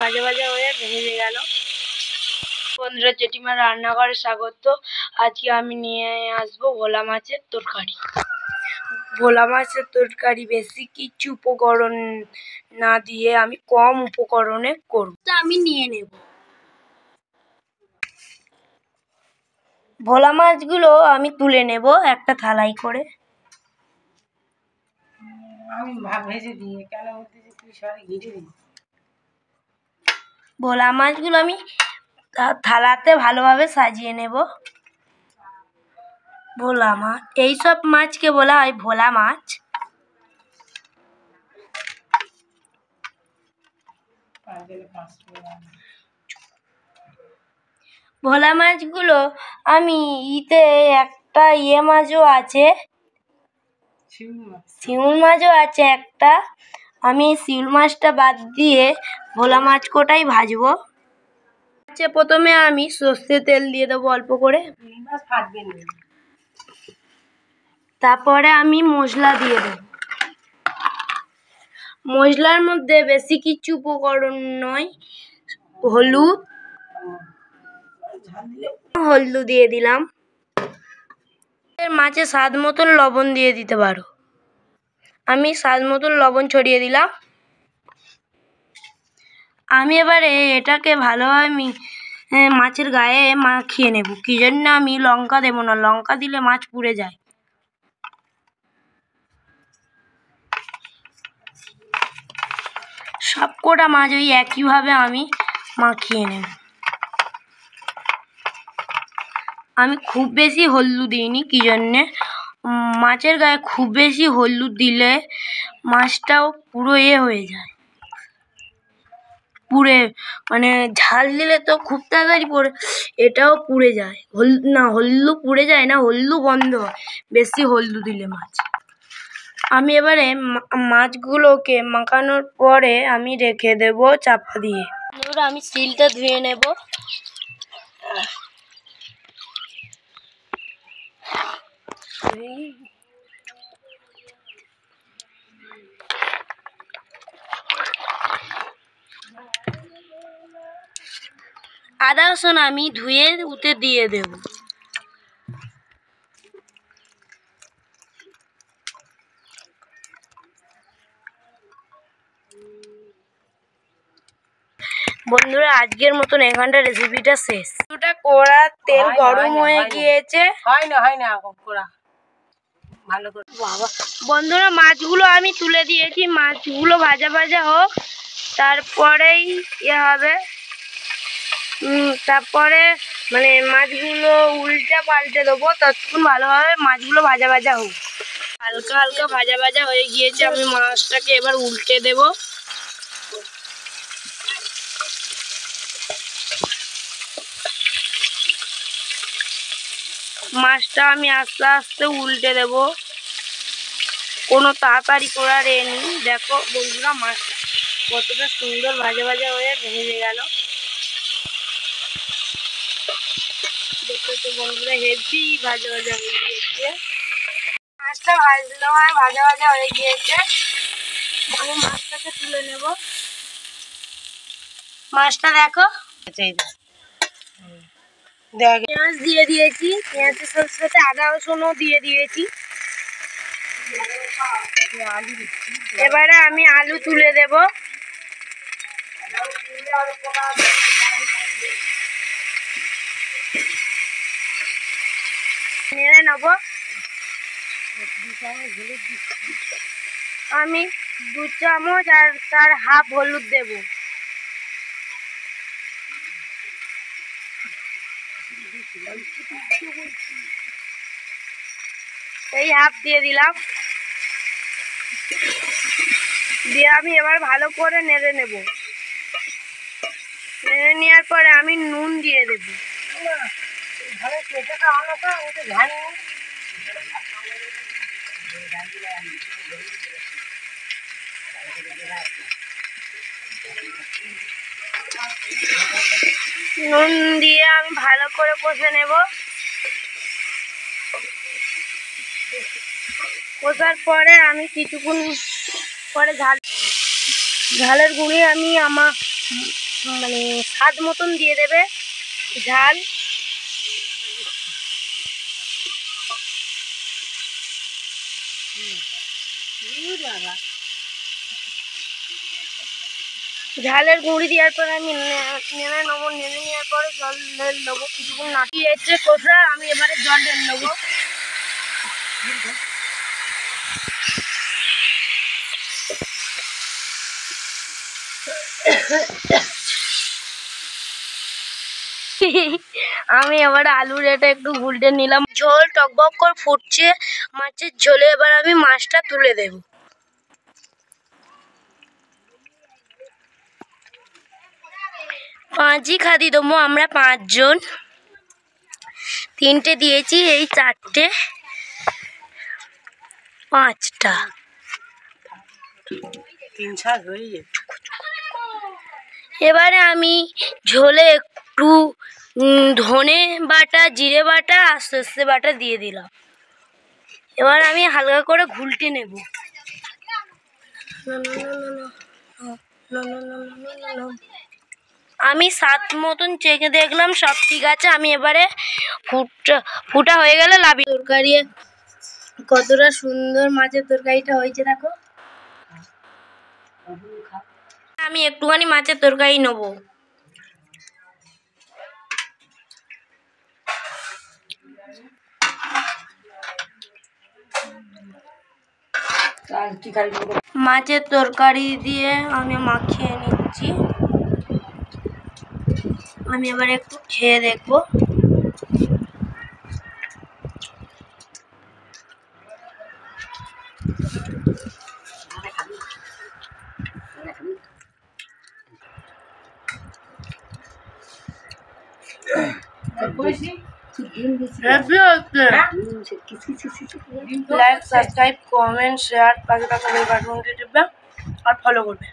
ভাজা ভাজা হয়ে ভেজে গেল। বন্ধুরা, জেঠিমার রান্নাঘরে স্বাগত। আজকে আমি নিয়ে আসবো ভোলা মাছের তরকারি। ভোলা মাছের তরকারি বেশি কিছু উপকরণ না দিয়ে আমি কম উপকরণে করব। আমি নিয়ে নেব ভোলা মাছগুলো, আমি তুলে নেব একটা থালায় করে। আমি ভেজে দিয়ে কেন ঘিরে দিই। ভোলা মাছগুলো আমি থালাতে ভালোভাবে সাজিয়ে নেব। ভোলা মাছ, এইসব মাছকে বলা হয় ভোলা মাছ। ভোলা মাছগুলো আমি একটা মাছও আছে, শিউল মাছও আছে একটা। আমি শিউল মাছটা বাদ দিয়ে ভোলা মাছ কোটাই ভাজবো। প্রথমে আমি সর্ষের তেল দিয়ে দেবো অল্প করে। তারপরে আমি মশলা দিয়ে দেব। মশলার মধ্যে বেশি কিছু উপকরণ নয়, হলুদ দিয়ে দিলাম। মাছে স্বাদ মতন লবণ দিয়ে দিতে পারো। আমি স্বাদ মতন লবণ ছড়িয়ে দিলাম। আমি এবারে এটাকে ভালোভাবে মাছের গায়ে মাখিয়ে নেব। কি জন্য আমি লঙ্কা দেবো না, লঙ্কা দিলে মাছ পুড়ে যায়। সবকটা মাছ ওই একইভাবে আমি মাখিয়ে নেব। আমি খুব বেশি হলুদ দিইনি, কি জন্যে মাছের গায়ে খুব বেশি হলুদ দিলে মাছটাও পুরো হয়ে যায়, পুড়ে মানে ঝাল দিলে তো খুব তাড়াতাড়ি পড়ে, এটাও পুড়ে যায়। হলুদ পুড়ে যায় না, হলুদ গন্ধ হয় বেশি হলুদ দিলে মাছ। আমি এবারে মাছগুলোকে মাখানোর পরে আমি রেখে দেব চাপা দিয়ে। আমি শিলটা ধুয়ে নেব। আদা রসুন আমি ধুয়ে উঠে দিয়ে দেব। বন্ধুরা, আজকের মতন এখানটা রেসিপিটা শেষ। কড়া তেল গরম হয়ে গিয়েছে। হয় না কড়া ভালো করে। বন্ধুরা, মাছগুলো আমি তুলে দিয়েছি। মাছগুলো ভাজা ভাজা হোক, তারপরেই হবে। তারপরে মাছগুলো উল্টে পাল্টে দেবো, ততক্ষণ ভালোভাবে মাছগুলো ভাজা ভাজা হোক। হালকা হালকা ভাজা ভাজা হয়ে গিয়েছে। আমি মাছটাকে এবার উল্টে দেব। মাছটা আমি আস্তে আস্তে উল্টে দেব, কোনো তাড়াতাড়ি করার নেই। দেখো বন্ধুরা, মাছটা কতটা সুন্দর ভাজা ভাজা হয়ে ভেজে গেল। দেখো তো বন্ধুরা, হেভি ভাজা ভাজা হয়ে গিয়েছে। মাছটা ভাজা ভাজা হয়ে গিয়েছে। আমি মাছটাকে তুলে নেব। মাছটা দেখো, পেঁয়াজ দিয়ে দিয়েছি। পেঁয়াজের সাথে আদা রসুনও দিয়ে দিয়েছি। এবারে আমি আলু তুলে দেব। নেড়ে নেব। আমি 2 চামচ আর তার হাফ হলুদ দেব। এই হাফ দিয়ে দিলাম। দিয়ে আমি এবার ভালো করে নেড়ে নেব। নেড়ে নেওয়ার পরে আমি নুন দিয়ে দেব। নুন দিয়ে আমি ভালো করে কষে নেব। কষার পরে আমি কিছুক্ষণ পরে ঝালের গুঁড়ি আমি মানে স্বাদ মতন দিয়ে দেবে ঝাল। ঝালের গুঁড়ি দেওয়ার পর আমি নেড়ে নেবো, নেড়ে নেওয়ার পরে জল ঢেলে নেবো। কিছুক্ষণ নাটিয়ে এসে কষা আমি এবারে জল ঢেলে নেবো। আমি এবারে আলুর এটা একটু গুলটে নিলাম। ঝোল টকবক করে ফুটছে মাছের ঝোলে। এবার আমি মাছটা তুলে দেব। পাঁচই খাদি দেবো আমরা 5 জন। 3টে দিয়েছি, এই 4টে 5টা। 3 ছাদ হয়ে যায়। এবারে আমি ঝোলে একটু ধনে বাটা, জিরে বাটা আর সর্ষে বাটা দিয়ে দিলাম। এবার আমি হালকা করে ঘুলটে নেব। আমি স্বাদ মতন চেখে দেখলাম সব ঠিক আছে। আমি এবারে ফুটা হয়ে গেলে লাবি তরকারি। কতটা সুন্দর মাছের তরকারিটা হয়েছে দেখো। আমি একটুখানি মাছের তরকারি নেবো। মাছের তরকারি দিয়ে আমি মাখিয়ে নিচ্ছি। আমি এবার একটু খেয়ে দেখবো। লাইক, সাবস্ক্রাইব, কমেন্ট, শেয়ার, পাশে থাকা বেল বাটনটি টিপবে আর ফলো করবে।